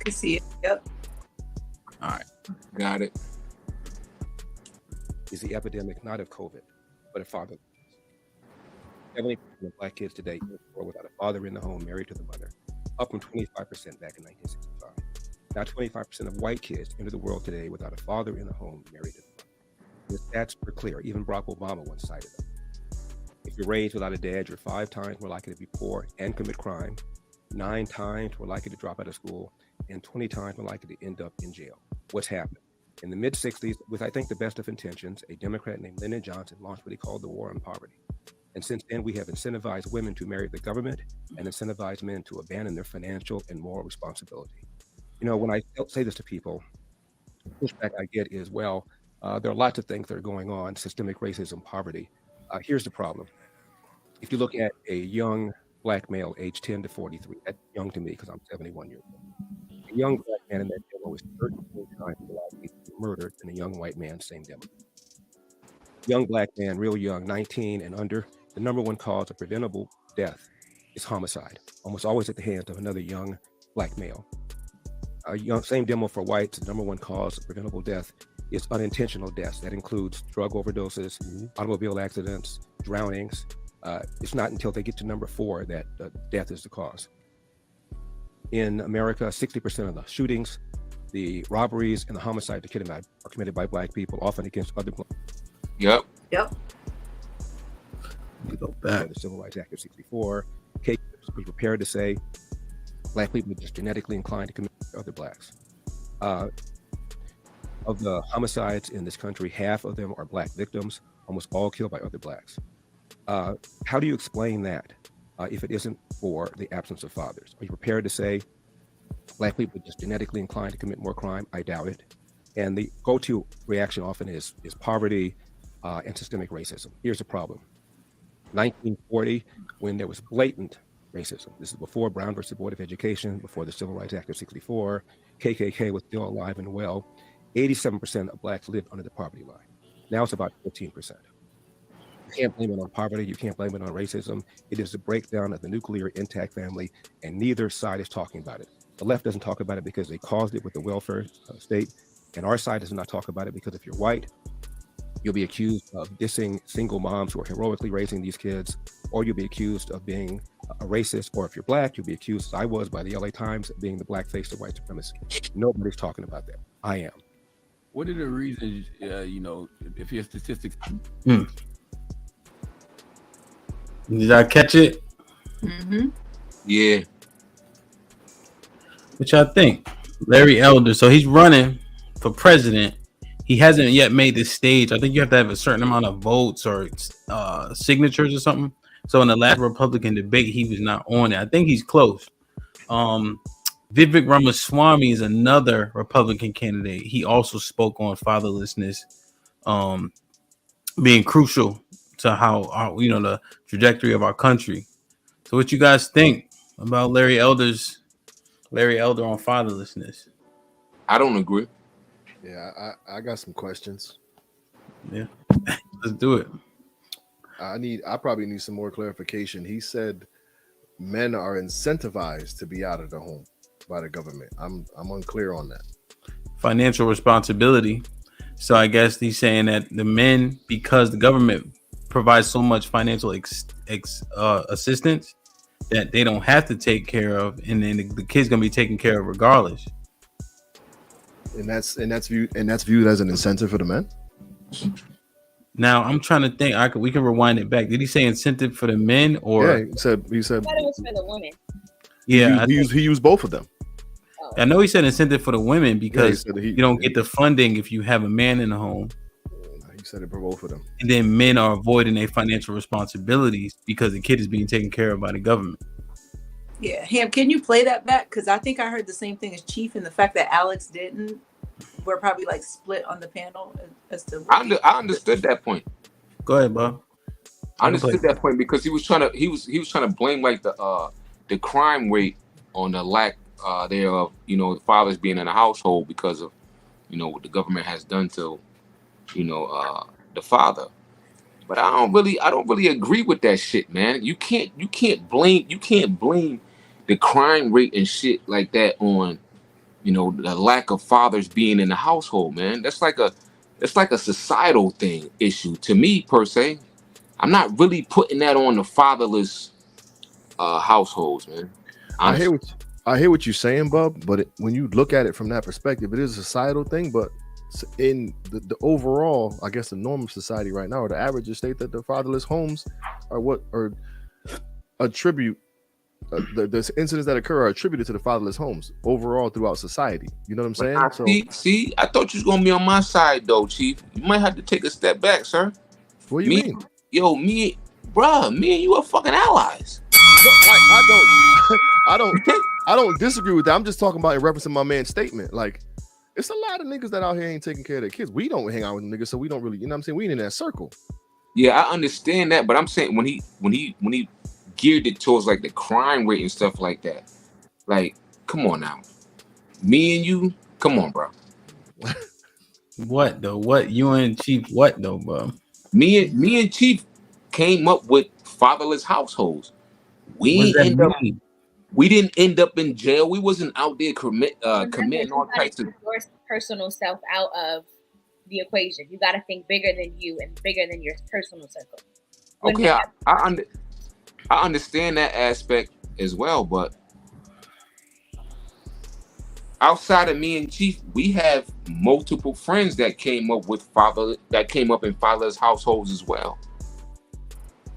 can see it. Yep. All right, got it. Is the epidemic not of COVID, but of fatherlessness. 70% of Black kids today are without a father in the home, married to the mother, up from 25% back in 1965. Now 25% of white kids enter the world today without a father in the home, married to the mother. The stats are clear. Even Barack Obama once cited them. If you're raised without a dad, you're 5 times more likely to be poor and commit crime, 9 times more likely to drop out of school, and 20 times more likely to end up in jail. What's happened? In the mid-'60s, with I think the best of intentions, a Democrat named Lyndon Johnson launched what he called the War on Poverty. And since then, we have incentivized women to marry the government and incentivized men to abandon their financial and moral responsibility. You know, when I say this to people, the pushback I get is, well, there are lots of things that are going on, systemic racism, poverty. Here's the problem. If you look at a young Black male aged 10 to 43, that's young to me because I'm 71 years old. A young Black man in that demo is 13 times more likely to be murdered than a young white man, same demo. Young Black man, real young, 19 and under, the number one cause of preventable death is homicide, almost always at the hands of another young Black male. Same demo for whites, the number one cause of preventable death is unintentional deaths. That includes drug overdoses, automobile accidents, drownings. It's not until they get to number 4 that death is the cause. In America, 60% of the shootings, the robberies, and the homicides are committed by Black people, often against other Black. Yep. You go back to the Civil Rights Act of '64. Be prepared to say Black people are just genetically inclined to commit other Blacks. Of the homicides in this country, half of them are Black victims, almost all killed by other Blacks. How do you explain that if it isn't for the absence of fathers? Are you prepared to say Black people are just genetically inclined to commit more crime? I doubt it. And the go-to reaction often is poverty and systemic racism. Here's the problem. 1940, when there was blatant racism, this is before Brown versus Board of Education, before the Civil Rights Act of '64, KKK was still alive and well, 87% of Blacks lived under the poverty line. Now it's about 15%. You can't blame it on poverty. You can't blame it on racism. It is the breakdown of the nuclear intact family, and neither side is talking about it. The left doesn't talk about it because they caused it with the welfare state, and our side does not talk about it because if you're white, you'll be accused of dissing single moms who are heroically raising these kids, or you'll be accused of being a racist, or if you're Black, you'll be accused, as I was by the LA Times, of being the black face of white supremacy. Nobody's talking about that. I am. What are the reasons, if your statistics... Did I catch it? Mm-hmm. Yeah. What y'all think? Larry Elder, so he's running for president. He hasn't yet made the stage. I think you have to have a certain amount of votes or signatures or something. So in the last Republican debate, he was not on it. I think he's close. Vivek Ramaswamy is another Republican candidate. He also spoke on fatherlessness being crucial to how the trajectory of our country. So what you guys think about Larry Elder on fatherlessness? I don't agree. Yeah, I got some questions. Yeah, let's do it. I probably need some more clarification. He said men are incentivized to be out of the home by the government. I'm unclear on that. Financial responsibility. So I guess he's saying that the men, because the government provides so much financial assistance, that they don't have to take care of, and then the kid's gonna be taken care of regardless. And that's viewed as an incentive for the men. Now I'm trying to think. We can rewind it back. Did he say incentive for the men or? Yeah, he said. That was for the women. Yeah, he used both of them. I know he said incentive for the women because you don't get the funding if you have a man in the home. He said it for both of them. And then men are avoiding their financial responsibilities because the kid is being taken care of by the government. Yeah, Hamp, can you play that back? Because I think I heard the same thing as Chief, and the fact that Alex didn't. We're probably like split on the panel as to. I understood that point. Go ahead, Bob. I understood that point because he was trying to blame like the crime rate on the lack thereof, fathers being in a household because of what the government has done to the father. But I don't really agree with that shit, man. You can't blame the crime rate and shit like that on the lack of fathers being in the household, man. That's like a societal thing issue to me per se. I'm not really putting that on the fatherless households, man. I hear Honestly. I hear what you're saying, Bub. But when you look at it from that perspective, it is a societal thing. But in the overall, I guess the norm of society right now, or the average state, that the fatherless homes are what are attribute the incidents that occur are attributed to the fatherless homes overall throughout society. You know what I'm saying? I So see, I thought you was gonna be on my side though, Chief. You might have to take a step back, sir. what do you Me, mean? bruh, me and you are fucking allies. No, I don't disagree with that. I'm just talking about in reference to my man's statement. Like, it's a lot of niggas that out here ain't taking care of their kids. We don't hang out with them niggas, so we don't really, you know what I'm saying? We ain't in that circle. Yeah, I understand that, but I'm saying when he geared it towards like the crime rate and stuff like that, like, come on now, me and you, come on, bro. What though? What you and Chief? What though, bro? Me and Chief came up with fatherless households. What does that mean? We didn't end up in jail. We wasn't out there committing all types of. Your personal self out of the equation. You got to think bigger than you and bigger than your personal circle. Okay, I understand that aspect as well, but outside of me and Chief, we have multiple friends that came up in fatherless households as well.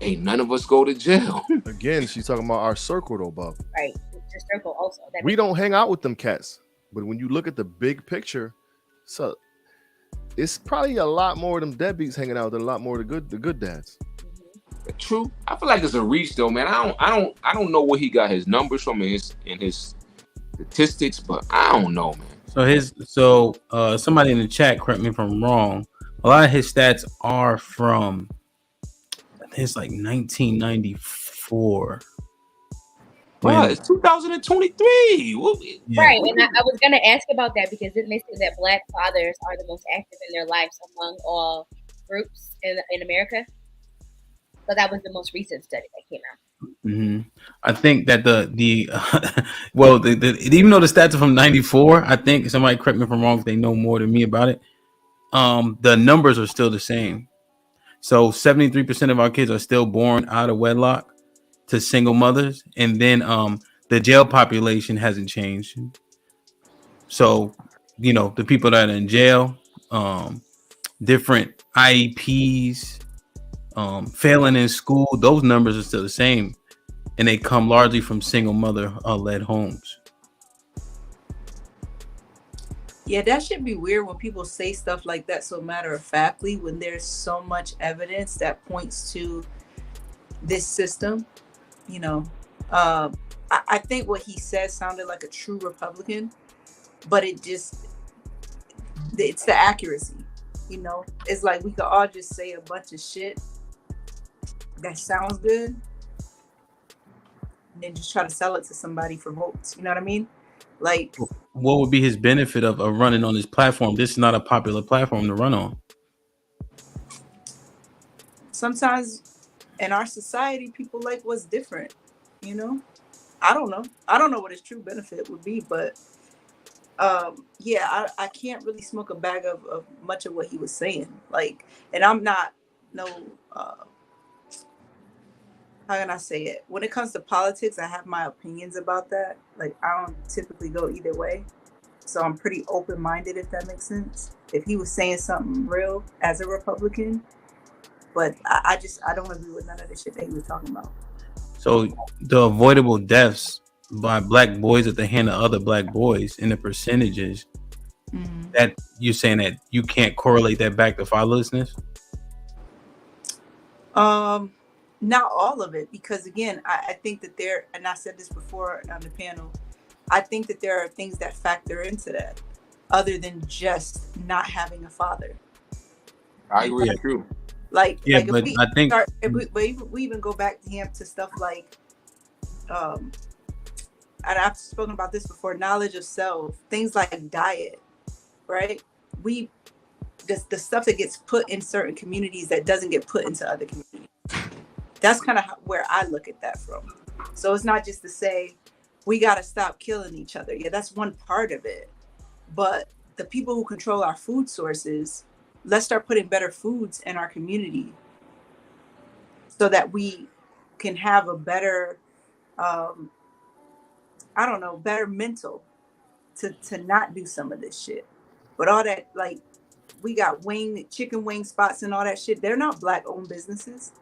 Ain't none of us go to jail. Again, she's talking about our circle though, Bub. Right. It's your circle also. We don't hang out with them cats. But when you look at the big picture, so it's probably a lot more of them deadbeats hanging out than a lot more of the good dads. True. I feel like it's a reach though, man. I don't know where he got his numbers from in his statistics, but I don't know, man. So somebody in the chat, correct me if I'm wrong. A lot of his stats are from, I think it's like 1994. Wow, it's 2023. Right, and I was going to ask about that because didn't they say that Black fathers are the most active in their lives among all groups in America? So that was the most recent study that came out. Mm-hmm. I think that the even though the stats are from 94, I think somebody correct me if I'm wrong if they know more than me about it. The numbers are still the same. So 73% of our kids are still born out of wedlock to single mothers, and then the jail population hasn't changed. So the people that are in jail, different IEPs, failing in school, those numbers are still the same, and they come largely from single mother led homes. Yeah, that should be weird when people say stuff like that so matter-of-factly when there's so much evidence that points to this system. I think what he said sounded like a true Republican, but it's the accuracy. It's like we could all just say a bunch of shit that sounds good and then just try to sell it to somebody for votes. You know what I mean? Like, what would be his benefit of running on this platform? This is not a popular platform to run on. Sometimes in our society, people like what's different. I don't know what his true benefit would be, but I can't really smoke a bag of much of what he was saying. Like, and I'm not how can I say it? When it comes to politics, I have my opinions about that. Like, I don't typically go either way. So I'm pretty open-minded, if that makes sense. If he was saying something real as a Republican, but I don't agree with none of the shit that he was talking about. So the avoidable deaths by Black boys at the hand of other Black boys and the percentages, that you're saying that you can't correlate that back to fatherlessness? Not all of it, because again, I think that and I said this before on the panel, I think that there are things that factor into that other than just not having a father. I agree, true. Like, but I think we even go back to Hamp to stuff like, and I've spoken about this before, knowledge of self, things like diet, right? The stuff that gets put in certain communities that doesn't get put into other communities. That's kind of where I look at that from. So it's not just to say we got to stop killing each other. Yeah, that's one part of it. But the people who control our food sources, let's start putting better foods in our community so that we can have a better, um, I don't know, better mental to not do some of this shit. But all that, like, we got chicken wing spots and all that shit. They're not black owned businesses.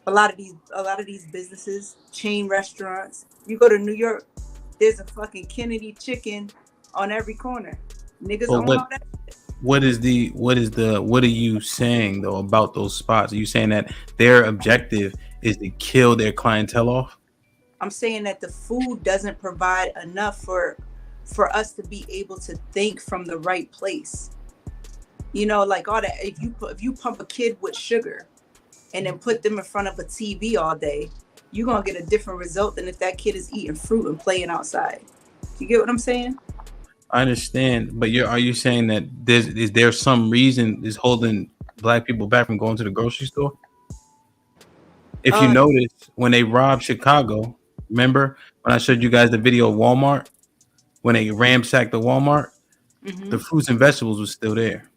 A lot of these businesses, chain restaurants. You go to New York, there's a fucking Kennedy chicken on every corner. Niggas But own all that. what are you saying though about those spots? Are you saying that their objective is to kill their clientele off? I'm saying that the food doesn't provide enough for us to be able to think from the right place. You know, like all that. If you pump a kid with sugar and then put them in front of a TV all day, you're gonna get a different result than if that kid is eating fruit and playing outside. You get what I'm saying? I understand, but are you saying that is there some reason is holding black people back from going to the grocery store? If you notice, when they robbed Chicago, remember when I showed you guys the video of Walmart when they ransacked the Walmart, the fruits and vegetables was still there.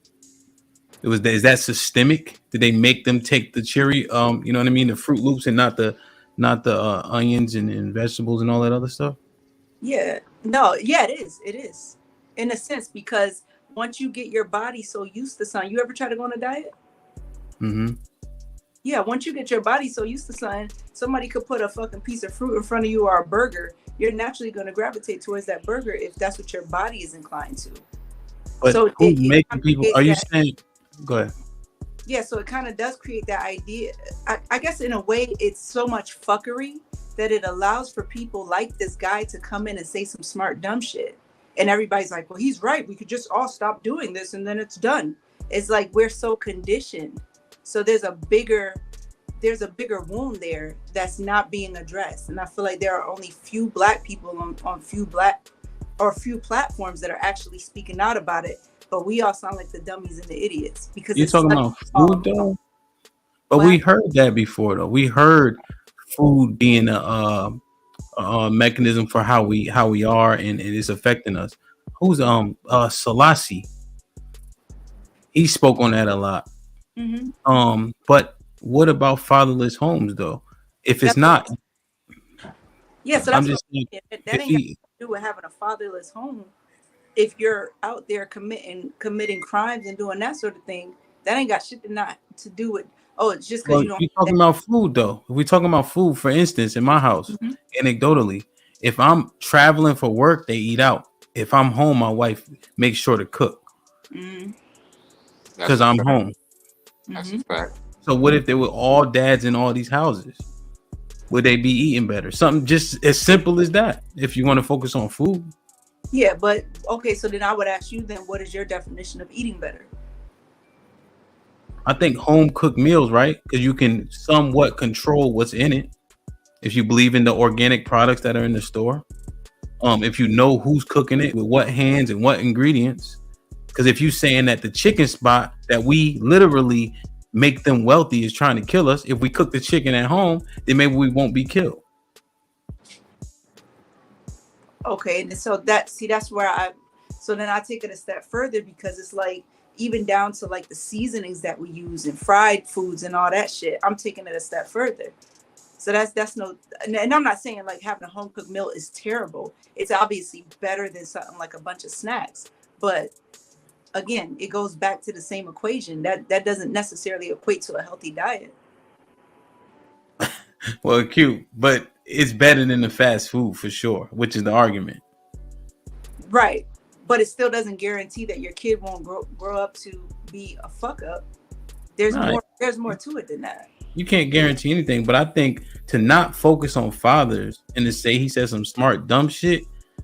Is that systemic? Did they make them take the cherry, you know what I mean, the Fruit Loops and not the onions and vegetables and all that other stuff? Yeah, no, yeah, it is in a sense, because once you get your body so used to something, you ever try to go on a diet? Yeah, once you get your body so used to something, somebody could put a fucking piece of fruit in front of you or a burger, you're naturally going to gravitate towards that burger if that's what your body is inclined to. But so who's making people? Are you saying? Go ahead. Yeah, so it kind of does create that idea. I guess in a way, it's so much fuckery that it allows for people like this guy to come in and say some smart dumb shit, and everybody's like, "Well, he's right. We could just all stop doing this, and then it's done." It's like we're so conditioned. So there's a bigger wound there that's not being addressed, and I feel like there are only few black people on few platforms that are actually speaking out about it. But we all sound like the dummies and the idiots because you're talking about food though. But we heard that before though. We heard food being a mechanism for how we are and it's affecting us. Who's Selassie? He spoke on that a lot. But what about fatherless homes though? If it's not, yeah, so that's that ain't got to do with having a fatherless home. If you're out there committing crimes and doing that sort of thing, that ain't got shit to do with. Oh, it's just because you don't. You're talking about food though. If we're talking about food, for instance, in my house, anecdotally, if I'm traveling for work, they eat out. If I'm home, my wife makes sure to cook because I'm home. That's a fact. So what if they were all dads in all these houses? Would they be eating better? Something just as simple as that. If you want to focus on food. Yeah, but okay, so then I would ask you then, what is your definition of eating better? I think home cooked meals, right? Because you can somewhat control what's in it. If you believe in the organic products that are in the store, if you know who's cooking it with what hands and what ingredients. Because if you're saying that the chicken spot that we literally make them wealthy is trying to kill us, if we cook the chicken at home, then maybe we won't be killed. Okay, and so that's where so then I take it a step further, because it's like even down to like the seasonings that we use in fried foods and all that shit. I'm taking it a step further. So that's no, and I'm not saying like having a home cooked meal is terrible. It's obviously better than something like a bunch of snacks. But again, it goes back to the same equation. That doesn't necessarily equate to a healthy diet. Well, cute, but it's better than the fast food for sure, which is the argument. Right. But it still doesn't guarantee that your kid won't grow up to be a fuck up. There's more to it than that. You can't guarantee anything, but I think to not focus on fathers and to say he said some smart dumb shit,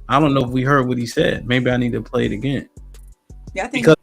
I don't know if we heard what he said. Maybe I need to play it again. Yeah, I think because